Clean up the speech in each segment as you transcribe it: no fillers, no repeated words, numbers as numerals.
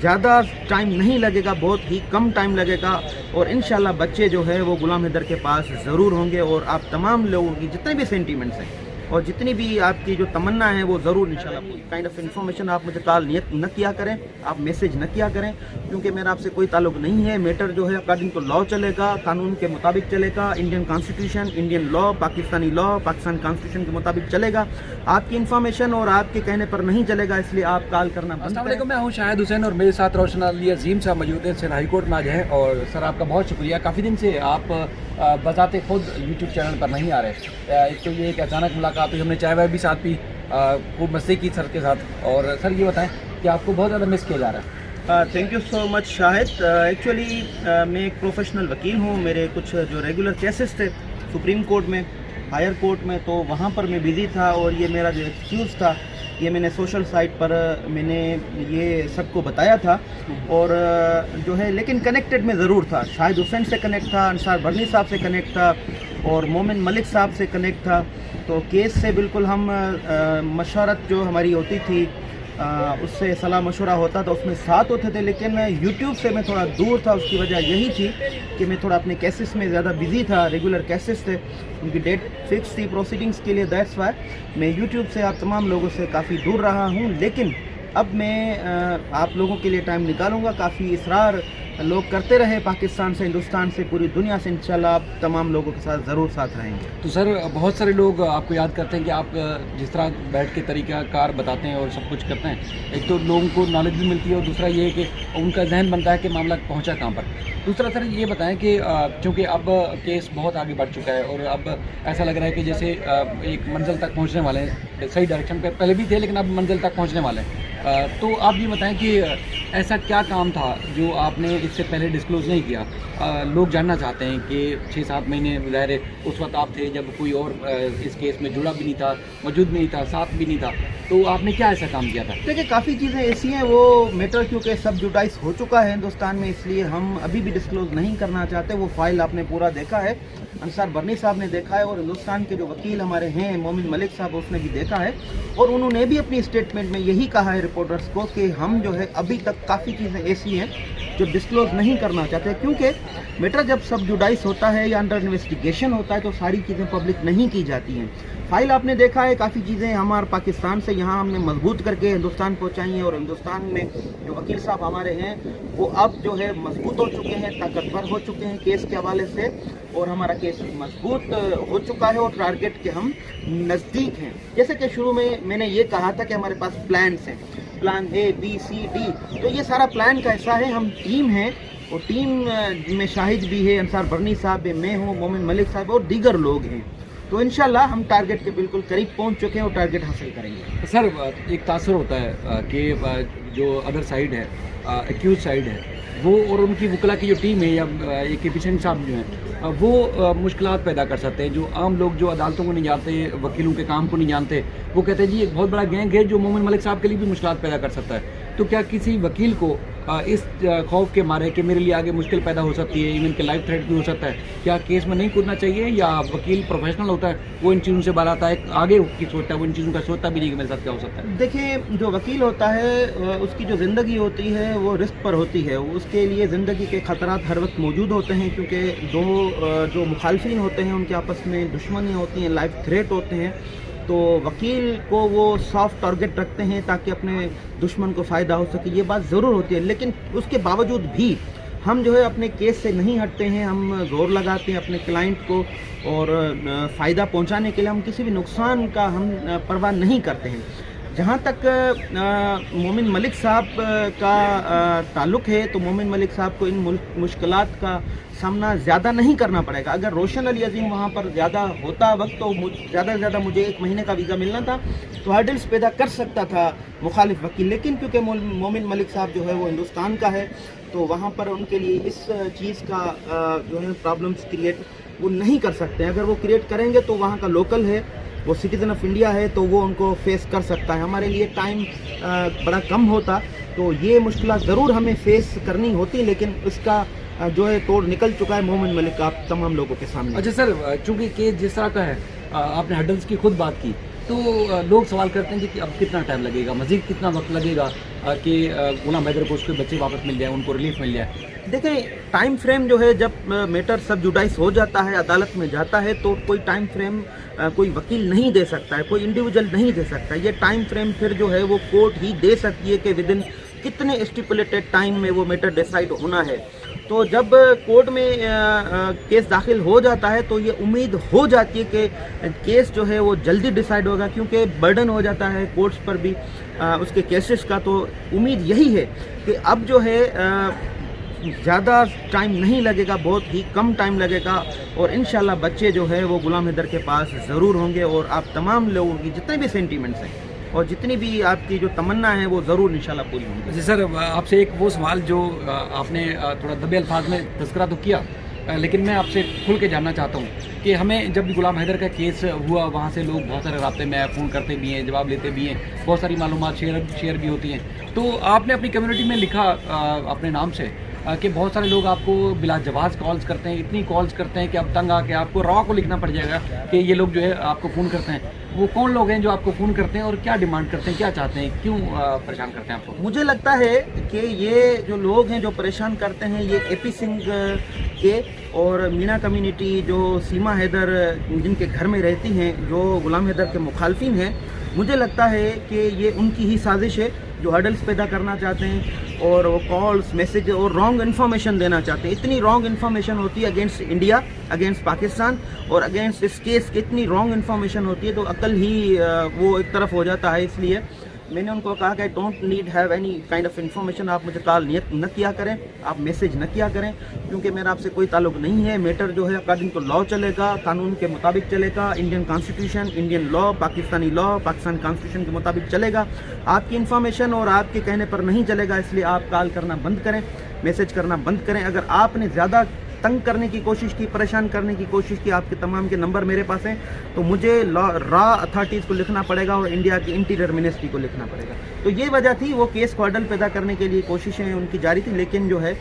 ज़्यादा टाइम नहीं लगेगा, बहुत ही कम टाइम लगेगा और इंशाल्लाह बच्चे जो है वो गुलाम हैदर के पास ज़रूर होंगे और आप तमाम लोगों की जितने भी सेंटीमेंट्स हैं और जितनी भी आपकी जो तमन्ना है वो ज़रूर इंशाल्लाह काइंड ऑफ इन्फॉर्मेशन आप मुझे कॉल न किया करें, आप मैसेज न किया करें, क्योंकि मेरा आपसे कोई ताल्लुक़ नहीं है। मैटर जो है अकॉर्डिंग टू लॉ चलेगा, कानून के मुताबिक चलेगा, Indian constitution, Indian law, Pakistani law, Pakistan constitution के मुताबिक चलेगा। आपकी इन्फॉर्मेशन और आपके कहने पर नहीं चलेगा, इसलिए आप कॉल करना बंद करें। मैं हूँ शाहिद हुसैन और मेरे साथ रोशन अली अजीम साहब मौजूद हैं, सर हाई कोर्ट में आज हैं। और सर आपका बहुत शुक्रिया, काफ़ी दिन से आप बजाते खुद यूट्यूब चैनल पर नहीं आ रहे। एक तो ये एक अचानक मुलाकात हुई, हमने चाय वाय भी साथ पी, खूब मस्ती की सर के साथ। और सर ये बताएं कि आपको बहुत ज़्यादा मिस किया जा रहा है। Thank you so much Shahid. Actually मैं एक प्रोफेशनल वकील हूँ। मेरे कुछ जो रेगुलर केसेस थे सुप्रीम कोर्ट में, हायर कोर्ट में, तो वहाँ पर मैं बिज़ी था और ये मेरा जो एक्सक्यूज़ था ये मैंने सोशल साइट पर मैंने ये सबको बताया था और जो है लेकिन कनेक्टेड में ज़रूर था। शाहिद हुसैन से कनेक्ट था, अंसार बरनी साहब से कनेक्ट था और मोमिन मलिक साहब से कनेक्ट था। तो केस से बिल्कुल हम मशवरत जो हमारी होती थी उससे सलाह मशवरा होता था, उसमें साथ होते थे, लेकिन यूट्यूब से मैं थोड़ा दूर था। उसकी वजह यही थी कि मैं थोड़ा अपने केसेस में ज़्यादा बिज़ी था, रेगुलर केसेस थे, उनकी डेट फिक्स थी प्रोसीडिंग्स के लिए। दैट्स वाई मैं यूट्यूब से आप तमाम लोगों से काफ़ी दूर रहा हूँ, लेकिन अब मैं आप लोगों के लिए टाइम निकालूंगा। काफ़ी इसरार लोग करते रहे पाकिस्तान से, हिंदुस्तान से, पूरी दुनिया से, इंशाल्लाह आप तमाम लोगों के साथ ज़रूर साथ रहेंगे। तो सर बहुत सारे लोग आपको याद करते हैं कि आप जिस तरह बैठ के तरीका कार बताते हैं और सब कुछ करते हैं, एक तो लोगों को नॉलेज भी मिलती है और दूसरा ये है कि उनका जहन बनता है कि मामला पहुंचा कहाँ पर। दूसरा सर ये बताएं कि चूँकि अब केस बहुत आगे बढ़ चुका है और अब ऐसा लग रहा है कि जैसे एक मंजिल तक पहुँचने वाले हैं, सही डायरेक्शन पर पहले भी थे लेकिन अब मंजिल तक पहुँचने वाले हैं। तो आप ये बताएं कि ऐसा क्या काम था जो आपने इससे पहले डिस्क्लोज़ नहीं किया? लोग जानना चाहते हैं कि 6-7 महीने ज़ाहिर है उस वक्त आप थे जब कोई और इस केस में जुड़ा भी नहीं था, मौजूद भी नहीं था, साथ भी नहीं था, तो आपने क्या ऐसा काम किया था? देखिए काफ़ी चीज़ें ऐसी हैं, वो मैटर क्योंकि सब जुटाइज हो चुका है हिंदुस्तान में, इसलिए हम अभी भी डिस्क्लोज़ नहीं करना चाहते। वो फाइल आपने पूरा देखा है, अंसार बरनी साहब ने देखा है और हिंदुस्तान के जो वकील हमारे हैं मोमिन मलिक साहब उसने भी देखा है और उन्होंने भी अपनी स्टेटमेंट में यही कहा है रिपोर्टर्स को कि हम जो है अभी तक काफ़ी चीज़ें ऐसी हैं जो डिस्क्लोज़ नहीं करना चाहते, क्योंकि मैटर जब सब जुडाइस होता है या अंडर इन्वेस्टिगेशन होता है तो सारी चीज़ें पब्लिक नहीं की जाती हैं। फाइल आपने देखा है, काफ़ी चीज़ें हमारे पाकिस्तान से यहाँ हमने मजबूत करके हिंदुस्तान पहुँचाई हैं और हिंदुस्तान में जो वकील साहब हमारे हैं वो अब जो है मजबूत हो चुके हैं, ताकतवर हो चुके हैं केस के हवाले से और हमारा केस मजबूत हो चुका है और टारगेट के हम नज़दीक हैं। जैसे कि शुरू में मैंने ये कहा था कि हमारे पास प्लान्स हैं, plan A, B, C, D, तो ये सारा प्लान का हिस्सा है। हम टीम हैं और टीम में शाहिद भी है, अंसार बरनी साहब है, मैं हूँ, मोमिन मलिक साहब और दीगर लोग हैं। तो इंशाल्लाह हम टारगेट के बिल्कुल करीब पहुंच चुके हैं और टारगेट हासिल करेंगे। सर एक तासुर होता है कि जो अदर साइड है, एक्यूज साइड है, वो और उनकी वकला की जो टीम है या एक के पीछे साहब जो हैं वो मुश्किलात पैदा कर सकते हैं। जो आम लोग जो अदालतों को नहीं जानते, वकीलों के काम को नहीं जानते, वो कहते हैं जी एक बहुत बड़ा गैंग है जो मोमिन मलिक साहब के लिए भी मुश्किलात पैदा कर सकता है। तो क्या किसी वकील को इस खौफ के मारे कि मेरे लिए आगे मुश्किल पैदा हो सकती है, इवन के लाइफ थ्रेट भी हो सकता है, क्या केस में नहीं कूदना चाहिए? या वकील प्रोफेशनल होता है, वो इन चीज़ों से बाहर आता है, आगे की सोचता है, वो इन चीज़ों का सोचता भी नहीं कि मेरे साथ क्या हो सकता है? देखिए जो वकील होता है उसकी जो ज़िंदगी होती है वो रिस्क पर होती है, उसके लिए ज़िंदगी के ख़तरात हर वक्त मौजूद होते हैं, क्योंकि जो मुखालफिन होते हैं उनके आपस में दुश्मनियाँ होती हैं, लाइफ थ्रेट होते हैं। तो वकील को वो सॉफ्ट टारगेट रखते हैं ताकि अपने दुश्मन को फ़ायदा हो सके, ये बात ज़रूर होती है। लेकिन उसके बावजूद भी हम जो है अपने केस से नहीं हटते हैं, हम ज़ोर लगाते हैं अपने क्लाइंट को और फ़ायदा पहुंचाने के लिए हम किसी भी नुकसान का हम परवाह नहीं करते हैं। जहाँ तक मोमिन मलिक साहब का ताल्लुक़ है तो मोमिन मलिक साहब को इन मुश्किलात का सामना ज़्यादा नहीं करना पड़ेगा। अगर रोशन अली अजीम वहाँ पर ज़्यादा होता वक्त तो ज़्यादा से ज़्यादा मुझे 1 महीने का वीज़ा मिलना था, तो हर्डल्स पैदा कर सकता था मुखालिफ वकील। लेकिन क्योंकि मोमिन मलिक साहब जो है वो हिंदुस्तान का है तो वहाँ पर उनके लिए इस चीज़ का जो है प्रॉब्लम्स क्रिएट वो नहीं कर सकते। अगर वो क्रिएट करेंगे तो वहाँ का लोकल है, वो सिटीज़न ऑफ इंडिया है, तो वो उनको फेस कर सकता है। हमारे लिए टाइम बड़ा कम होता तो ये मुश्किल ज़रूर हमें फेस करनी होती, लेकिन इसका जो है तोड़ निकल चुका है मोमिन मलिक का तमाम लोगों के सामने। अच्छा सर, चूँकि केस जिस तरह का है, आपने हर्डल्स की खुद बात की, तो लोग सवाल करते हैं कि अब कितना टाइम लगेगा, मज़ीद कितना वक्त लगेगा, کہ غلام حیدر کو اس کے بچے واپس مل جائیں, ان کو ریلیف مل جائے؟ دیکھیں ٹائم فریم جو ہے جب میٹر سب جوڈائز ہو جاتا ہے, عدالت میں جاتا ہے, تو کوئی ٹائم فریم کوئی وکیل نہیں دے سکتا ہے, کوئی انڈیویجول نہیں دے سکتا. یہ ٹائم فریم پھر جو ہے وہ کورٹ ہی دے سکتی ہے کہ ودن کتنے اسٹیپولیٹڈ ٹائم میں وہ میٹر ڈیسائیڈ ہونا ہے. تو جب کورٹ میں کیس داخل ہو جاتا ہے تو یہ امید ہو جاتی ہے کہ کیس جو ہے وہ جلدی ڈیسائیڈ ہوگا, کیونکہ برڈن ہو جاتا ہے کورٹس پر بھی اس کے کیسز کا. تو امید یہی ہے کہ اب جو ہے زیادہ ٹائم نہیں لگے گا, بہت ہی کم ٹائم لگے گا, اور انشاءاللہ بچے جو ہے وہ غلام حیدر کے پاس ضرور ہوں گے. اور آپ تمام لوگوں کی جتنے بھی سینٹیمنٹس ہیں اور جتنی بھی آپ کی جو تمنا ہے وہ ضرور انشاءاللہ پوری ہوں گی. جی سر, آپ سے ایک وہ سوال جو آپ نے تھوڑا دبے الفاظ میں تذکرہ تو کیا, لیکن میں آپ سے کھل کے جاننا چاہتا ہوں کہ ہمیں جب بھی غلام حیدر کا کیس ہوا وہاں سے لوگ بہت سارے رابطے میں فون کرتے بھی ہیں, جواب لیتے بھی ہیں, بہت ساری معلومات شیئر بھی ہوتی ہیں. تو آپ نے اپنی کمیونٹی میں لکھا اپنے نام سے کہ بہت سارے لوگ آپ کو بلا جواز کالز کرتے ہیں, اتنی کالز کرتے ہیں کہ اب تنگ آ کے آپ کو را کو لکھنا پڑ جائے گا کہ یہ لوگ جو ہے آپ کو فون کرتے ہیں. وہ کون لوگ ہیں جو آپ کو فون کرتے ہیں اور کیا ڈیمانڈ کرتے ہیں, کیا چاہتے ہیں, کیوں پریشان کرتے ہیں آپ کو؟ مجھے لگتا ہے کہ یہ جو لوگ ہیں جو پریشان کرتے ہیں یہ اے پی سنگھ کے اور مینا کمیونٹی جو سیما حیدر جن کے گھر میں رہتی ہیں, جو غلام حیدر کے مخالفین ہیں, مجھے لگتا ہے کہ یہ ان کی ہی سازش ہے جو ہرڈلز پیدا کرنا چاہتے ہیں اور وہ کالز میسیج اور رانگ انفارمیشن دینا چاہتے ہیں. اتنی رانگ انفارمیشن ہوتی ہے اگینسٹ انڈیا, اگینسٹ پاکستان اور اگینسٹ اس کیس کی اتنی رانگ انفارمیشن ہوتی ہے تو عقل ہی وہ ایک طرف ہو جاتا ہے. اس لیے میں نے ان کو کہا کہ don't need have any kind of information, آپ مجھے کال نہ کیا کریں, آپ میسیج نہ کیا کریں, کیونکہ میرا آپ سے کوئی تعلق نہیں ہے. میٹر جو ہے اکارڈنگ ٹو لا چلے گا, قانون کے مطابق چلے گا, Indian constitution, Indian law, Pakistani لا, پاکستان کانسٹیٹیوشن کے مطابق چلے گا. آپ کی انفارمیشن اور آپ کے کہنے پر نہیں چلے گا, اس لیے آپ کال کرنا بند کریں, میسیج کرنا بند کریں. اگر آپ نے زیادہ تنگ کرنے کی کوشش کی, پریشان کرنے کی کوشش کی, آپ کے تمام کے نمبر میرے پاس ہیں, تو مجھے را اتھارٹیز کو لکھنا پڑے گا اور انڈیا کی انٹیریئر منسٹری کو لکھنا پڑے گا. تو یہ وجہ تھی, وہ کیس کو ہرڈل پیدا کرنے کے لیے کوششیں ان کی جاری تھی, لیکن جو ہے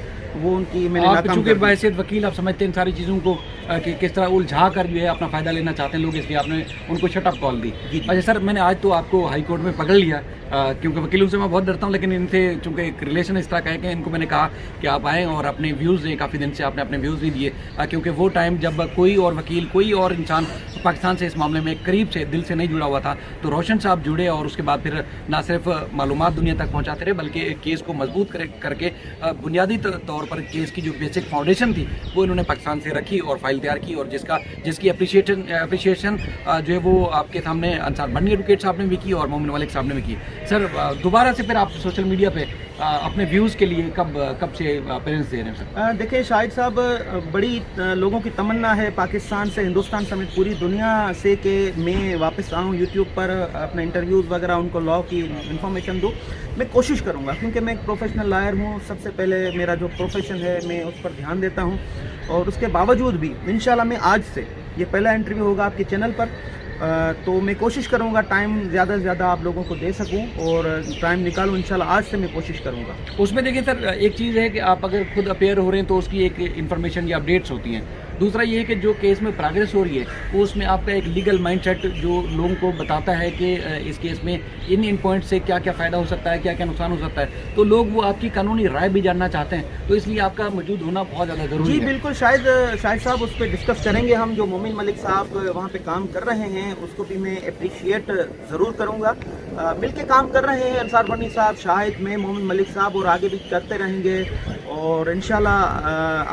وہ ان کی میں نے ناکام چونکہ بحیثیت وکیل آپ سمجھتے ہیں ان ساری چیزوں کو کہ کس طرح الجھا کر جو ہے اپنا فائدہ لینا چاہتے ہیں لوگ, اس لیے آپ نے ان کو شٹ اپ کال دی. اچھا سر, میں نے آج تو آپ کو ہائی کورٹ میں پکڑ لیا کیونکہ وکیلوں سے میں بہت ڈرتا ہوں, لیکن ان سے چونکہ ایک ریلیشن اس طرح کا ہے کہ ان کو میں نے کہا کہ آپ آئیں اور اپنے ویوز دیں. کافی دن سے آپ نے اپنے ویوز نہیں دیے, کیونکہ وہ ٹائم جب کوئی اور وکیل, کوئی اور انسان پاکستان سے اس معاملے میں قریب سے دل سے نہیں جڑا ہوا تھا, تو روشن صاحب جڑے اور اس کے بعد پھر نہ صرف معلومات دنیا تک پہنچاتے رہے بلکہ کیس کو مضبوط کر کے بنیادی طور پر کیس کی جو بیسک فاؤنڈیشن تھی وہ انہوں نے پاکستان سے رکھی اور فائل تیار کی, اور جس کی اپریشیشن جو ہے وہ آپ کے سامنے انصار بنی ایڈوکیٹ صاحب نے بھی کی اور مومن ملک صاحب نے بھی کی. سر دوبارہ سے پھر آپ سوشل میڈیا پہ اپنے ویوز کے لیے کب سے اپیرنس دے رہے ہیں سر؟ دیکھیں شاہد صاحب, بڑی لوگوں کی تمنا ہے پاکستان سے, ہندوستان سمیت پوری دنیا سے کہ میں واپس آؤں یوٹیوب پر اپنا انٹرویوز وغیرہ ان کو لا کی انفارمیشن دوں. میں کوشش کروں گا کیونکہ میں ایک پروفیشنل لائر ہوں. سب سے پہلے میرا جو پروفیشن ہے میں اس پر دھیان دیتا ہوں, اور اس کے باوجود بھی انشاءاللہ میں آج سے, یہ پہلا انٹرویو ہوگا آپ کے چینل پر, تو میں کوشش کروں گا ٹائم زیادہ سے زیادہ آپ لوگوں کو دے سکوں اور ٹائم نکالوں. انشاءاللہ آج سے میں کوشش کروں گا. اس میں دیکھیں سر, ایک چیز ہے کہ آپ اگر خود اپیئر ہو رہے ہیں تو اس کی ایک انفارمیشن یا اپڈیٹس ہوتی ہیں. دوسرا یہ ہے کہ جو کیس میں پروگریس ہو رہی ہے اس میں آپ کا ایک لیگل مائنڈ سیٹ جو لوگوں کو بتاتا ہے کہ اس کیس میں ان پوائنٹ سے کیا کیا فائدہ ہو سکتا ہے, کیا کیا نقصان ہو سکتا ہے, تو لوگ وہ آپ کی قانونی رائے بھی جاننا چاہتے ہیں, تو اس لیے آپ کا موجود ہونا بہت زیادہ ضروری ہے. جی بالکل, شاید صاحب اس پہ ڈسکس کریں گے ہم. جو مومن ملک صاحب وہاں پہ کام کر رہے ہیں اس کو بھی میں اپریشیٹ ضرور کروں گا. مل کے کام کر رہے ہیں انصار بنی صاحب, شاہد, میں, مومن ملک صاحب, اور آگے بھی کرتے رہیں گے, اور انشاءاللہ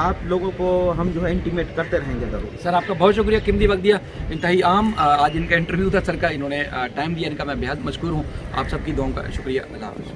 آپ لوگوں کو ہم جو ہے انٹیمیٹ کرتے رہیں گے ضرور. سر آپ کا بہت شکریہ, قیمتی وقت دیا, انتہائی عام آج ان کا انٹرویو تھا سر کا, انہوں نے ٹائم دیا, ان کا میں بےحد مشکور ہوں. آپ سب کی دعاؤں کا شکریہ. اللہ حافظ.